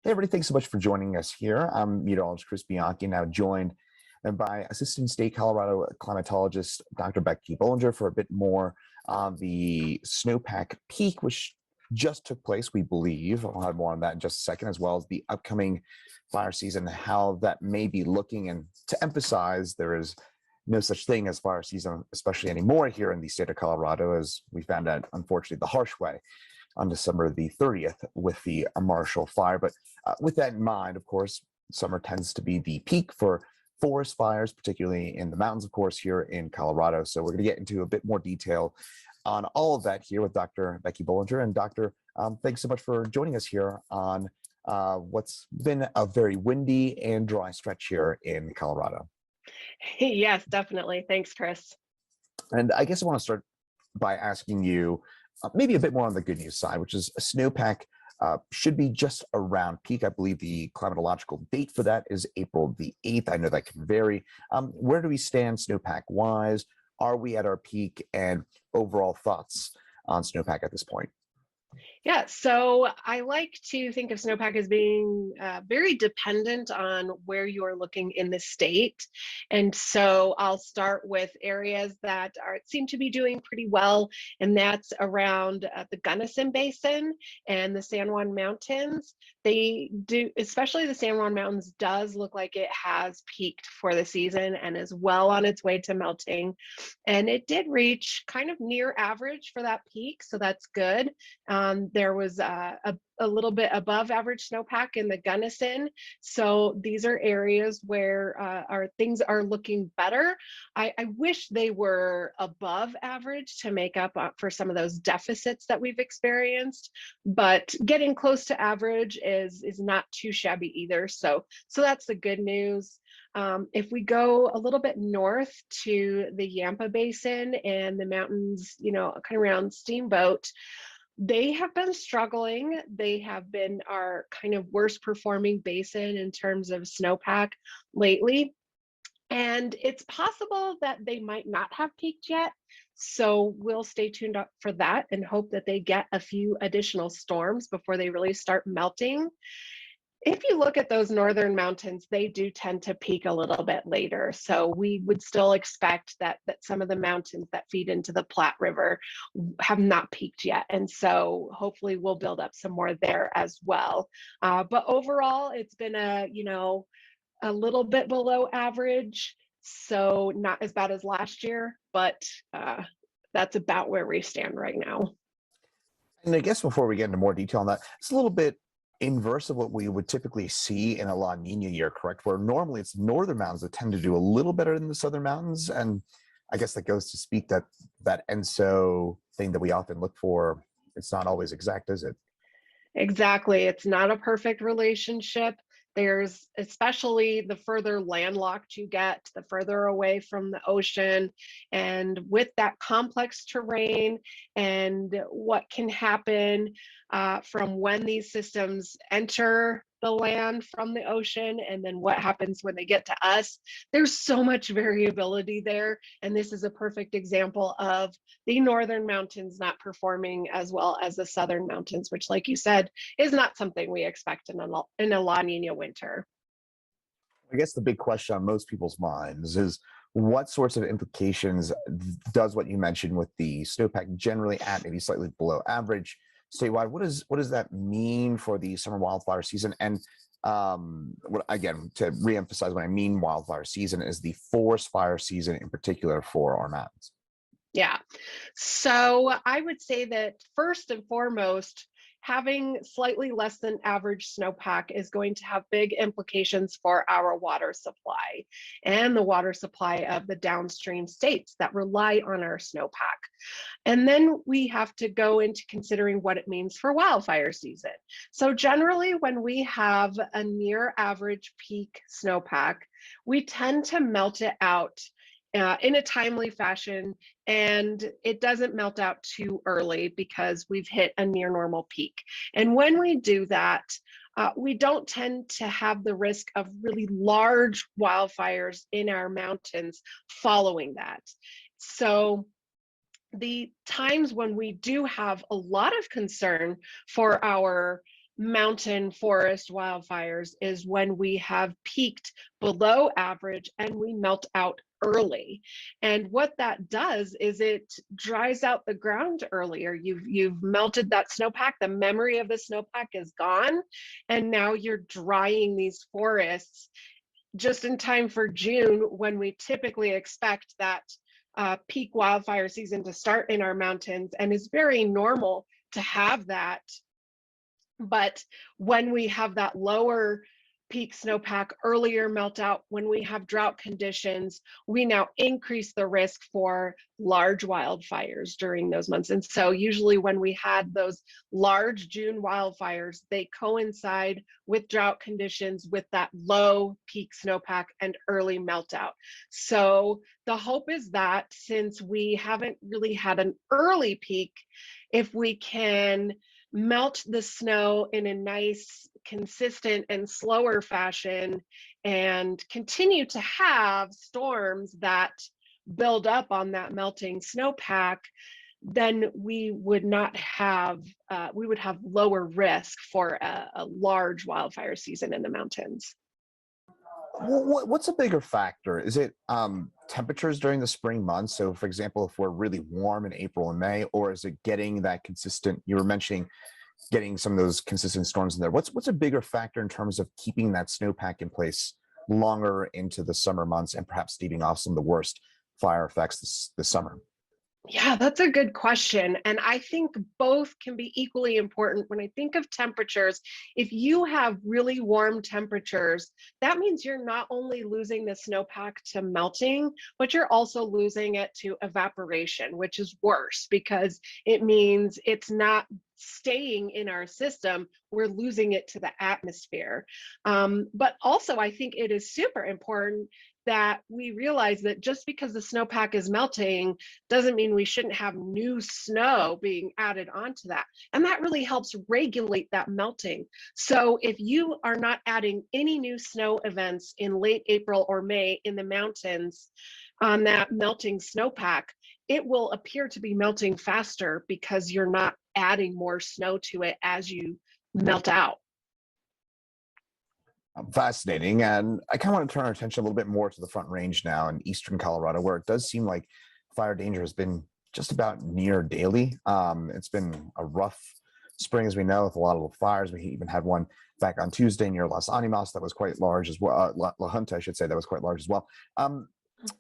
Hey, everybody, thanks so much for joining us here. I'm meteorologist Chris Bianchi, now joined by Assistant State Colorado climatologist Dr. Becky Bolinger for a bit more on the snowpack peak, which just took place, we believe. I'll have more on that in just a second, as well as the upcoming fire season, how that may be looking. And to emphasize, there is no such thing as fire season, especially anymore here in the state of Colorado, as we found out, unfortunately, the harsh way on December the 30th with the Marshall Fire. But with that in mind, of course, summer tends to be the peak for forest fires, particularly in the mountains, of course, here in Colorado. So we're going to get into a bit more detail on all of that here with Dr. Becky Bolinger. And Doctor, thanks so much for joining us here on what's been a very windy and dry stretch here in Colorado. Yes, definitely. Thanks, Chris. And I guess I want to start by asking you maybe a bit more on the good news side, which is snowpack should be just around peak. I believe the climatological date for that is April the 8th. I know that can vary. Where do we stand snowpack wise? Are we at our peak? And overall thoughts on snowpack at this point? Yeah, so I like to think of snowpack as being very dependent on where you're looking in the state. And so I'll start with areas that seem to be doing pretty well, and that's around the Gunnison Basin and the San Juan Mountains. They do, especially the San Juan Mountains, does look like it has peaked for the season and is well on its way to melting. And it did reach kind of near average for that peak, so that's good. There was a little bit above average snowpack in the Gunnison. So these are areas where our things are looking better. I wish they were above average to make up for some of those deficits that we've experienced, but getting close to average is not too shabby either. So that's the good news. If we go a little bit north to the Yampa Basin and the mountains, kind of around Steamboat, they have been struggling. They have been our kind of worst performing basin in terms of snowpack lately. And it's possible that they might not have peaked yet. So we'll stay tuned up for that and hope that they get a few additional storms before they really start melting. If you look at those northern mountains, they do tend to peak a little bit later. So we would still expect that some of the mountains that feed into the Platte River have not peaked yet. And so hopefully we'll build up some more there as well. But overall, it's been a little bit below average. So not as bad as last year, but that's about where we stand right now. And I guess before we get into more detail on that, it's a little bit inverse of what we would typically see in a La Nina year, correct? Where normally it's northern mountains that tend to do a little better than the southern mountains. And I guess that goes to speak that ENSO thing that we often look for, it's not always exact, is it? Exactly. It's not a perfect relationship. There's, especially the further landlocked you get, the further away from the ocean, and with that complex terrain and what can happen from when these systems enter the land from the ocean and then what happens when they get to us. There's so much variability there. And this is a perfect example of the northern mountains not performing as well as the southern mountains, which, like you said, is not something we expect in a La Nina winter. I guess the big question on most people's minds is what sorts of implications does what you mentioned with the snowpack generally at maybe slightly below average statewide? What does that mean for the summer wildfire season? And again, to reemphasize, what I mean wildfire season is the forest fire season in particular for our mountains. Yeah. So I would say that first and foremost, having slightly less than average snowpack is going to have big implications for our water supply and the water supply of the downstream states that rely on our snowpack. And then we have to go into considering what it means for wildfire season. So generally, when we have a near average peak snowpack, we tend to melt it out in a timely fashion, and it doesn't melt out too early because we've hit a near normal peak. And when we do that, we don't tend to have the risk of really large wildfires in our mountains following that. So the times when we do have a lot of concern for our mountain forest wildfires is when we have peaked below average and we melt out early. And what that does is it dries out the ground earlier. You've melted that snowpack, the memory of the snowpack is gone, and now you're drying these forests just in time for June, when we typically expect that peak wildfire season to start in our mountains, and it's very normal to have that. But when we have that lower peak snowpack, earlier melt out, when we have drought conditions, we now increase the risk for large wildfires during those months. And so usually when we had those large June wildfires, they coincide with drought conditions with that low peak snowpack and early meltout. So the hope is that since we haven't really had an early peak, if we can melt the snow in a nice, consistent, and slower fashion, and continue to have storms that build up on that melting snowpack, then we would not have, we would have lower risk for a large wildfire season in the mountains. What's a bigger factor? Is it temperatures during the spring months? So, for example, if we're really warm in April and May, or is it getting that consistent? You were mentioning getting some of those consistent storms in there. What's a bigger factor in terms of keeping that snowpack in place longer into the summer months and perhaps staving off some of the worst fire effects this summer? Yeah, that's a good question. And I think both can be equally important. When I think of temperatures, if you have really warm temperatures, that means you're not only losing the snowpack to melting, but you're also losing it to evaporation, which is worse because it means it's not staying in our system, we're losing it to the atmosphere. But also, I think it is super important that we realize that just because the snowpack is melting doesn't mean we shouldn't have new snow being added onto that. And that really helps regulate that melting. So if you are not adding any new snow events in late April or May in the mountains on that melting snowpack, it will appear to be melting faster because you're not adding more snow to it as you melt out. Fascinating. And I kind of want to turn our attention a little bit more to the Front Range now in eastern Colorado, where it does seem like fire danger has been just about near daily. It's been a rough spring, as we know, with a lot of the fires. We even had one back on Tuesday near Las Animas that was quite large as well. La Junta, I should say, that was quite large as well.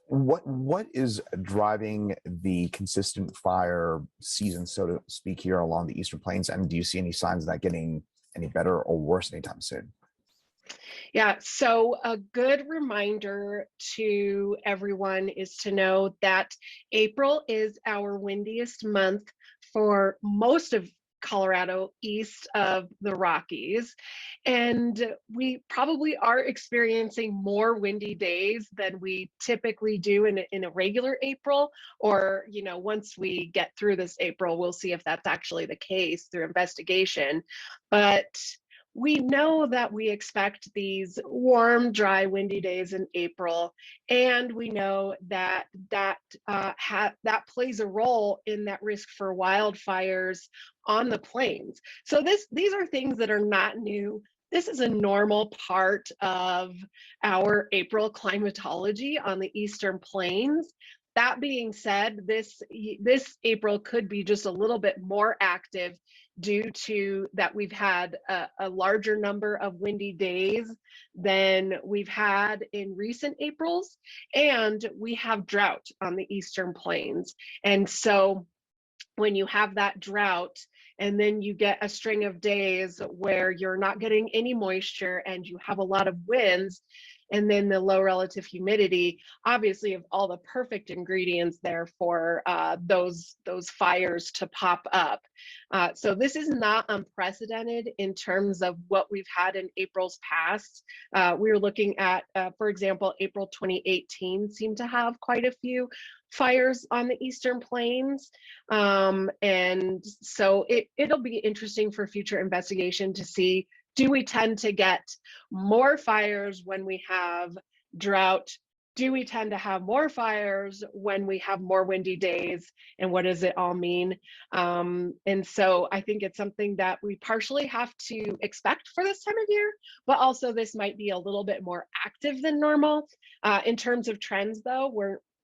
What is driving the consistent fire season, so to speak, here along the Eastern Plains? And do you see any signs of that getting any better or worse anytime soon? Yeah, so a good reminder to everyone is to know that April is our windiest month for most of Colorado east of the Rockies. And we probably are experiencing more windy days than we typically do in a regular April, or, you know, once we get through this April, we'll see if that's actually the case through investigation. But we know that we expect these warm, dry, windy days in April, and we know that that plays a role in that risk for wildfires on the plains. So these are things that are not new. This is a normal part of our April climatology on the Eastern Plains. That being said, this April could be just a little bit more active due to that we've had a larger number of windy days than we've had in recent Aprils, and we have drought on the Eastern Plains. And so when you have that drought and then you get a string of days where you're not getting any moisture and you have a lot of winds, and then the low relative humidity, obviously have all the perfect ingredients there for those fires to pop up. So this is not unprecedented in terms of what we've had in April's past. We were looking at, for example, April 2018 seemed to have quite a few fires on the Eastern Plains. And so it'll be interesting for future investigation to see, do we tend to get more fires when we have drought do we tend to have more fires when we have more windy days, and what does it all mean? And so I think it's something that we partially have to expect for this time of year, but also this might be a little bit more active than normal. In terms of trends, though,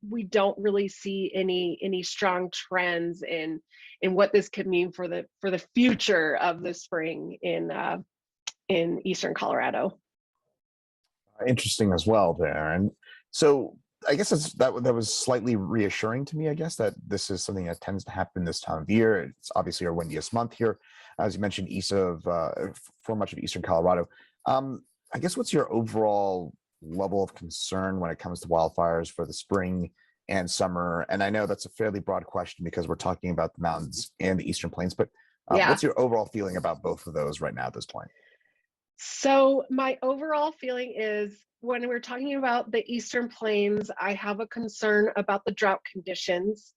we don't really see any strong trends in what this could mean for the future of the spring in eastern Colorado. Interesting as well there. And so I guess that was slightly reassuring to me, I guess, that this is something that tends to happen this time of year. It's obviously our windiest month here, as you mentioned, east of for much of eastern Colorado. I guess what's your overall level of concern when it comes to wildfires for the spring and summer? And I know that's a fairly broad question because we're talking about the mountains and the eastern plains, but Yeah. what's your overall feeling about both of those right now at this point? So my overall feeling is when we're talking about the Eastern Plains, I have a concern about the drought conditions.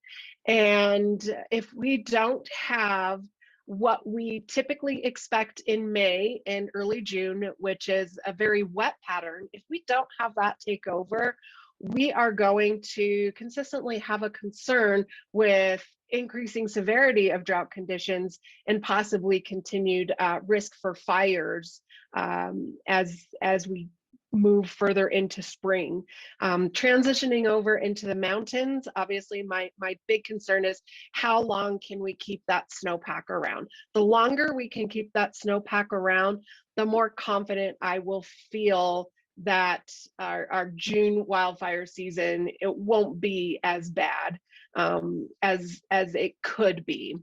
And if we don't have what we typically expect in May and early June, which is a very wet pattern, if we don't have that take over, we are going to consistently have a concern with increasing severity of drought conditions and possibly continued risk for fires as we move further into spring. Transitioning over into the mountains, obviously my big concern is how long can we keep that snowpack around? The longer we can keep that snowpack around, the more confident I will feel that our June wildfire season, it won't be as bad as it could be.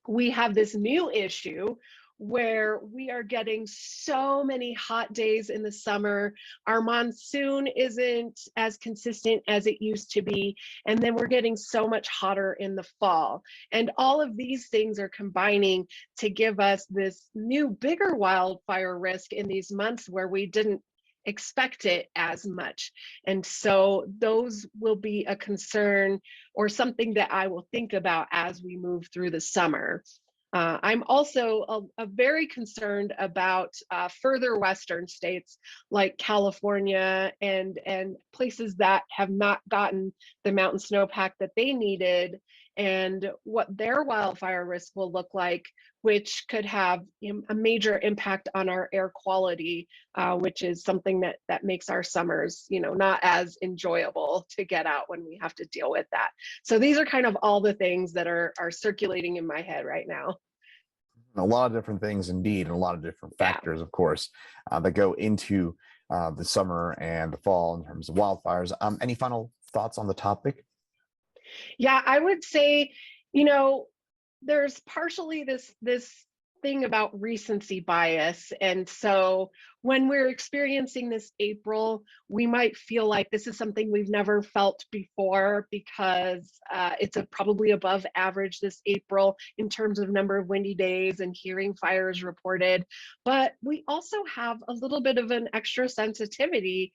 We have this new issue where we are getting so many hot days in the summer. Our monsoon isn't as consistent as it used to be. And then we're getting so much hotter in the fall. And all of these things are combining to give us this new, bigger wildfire risk in these months where we didn't expect it as much. And so those will be a concern or something that I will think about as we move through the summer. I'm also a very concerned about further western states like California and places that have not gotten the mountain snowpack that they needed, and what their wildfire risk will look like, which could have a major impact on our air quality, which is something that makes our summers, not as enjoyable to get out when we have to deal with that. So these are kind of all the things that are circulating in my head right now. A lot of different things indeed, and a lot of different Yeah. factors, of course, that go into the summer and the fall in terms of wildfires. Any final thoughts on the topic? Yeah, I would say, there's partially this thing about recency bias. And so when we're experiencing this April, we might feel like this is something we've never felt before because it's probably above average this April in terms of number of windy days and hearing fires reported. But we also have a little bit of an extra sensitivity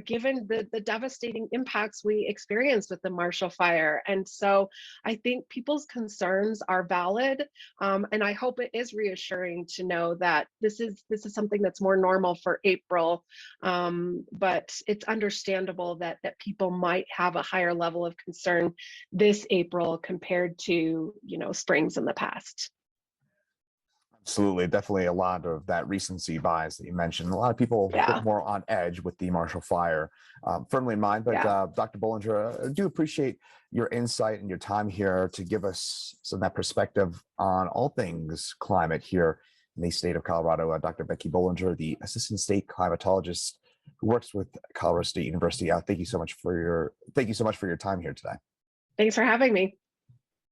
given the devastating impacts we experienced with the Marshall Fire. And so I think people's concerns are valid. And I hope it is reassuring to know that this is something that's more normal for April, but it's understandable that people might have a higher level of concern this April compared to springs in the past. Absolutely, definitely a lot of that recency bias that you mentioned. A lot of people a bit more on edge with the Marshall Fire, firmly in mind. But Dr. Bolinger, I do appreciate your insight and your time here to give us some of that perspective on all things climate here in the state of Colorado. Dr. Becky Bolinger, the assistant state climatologist who works with Colorado State University. Thank you so much for your time here today. Thanks for having me.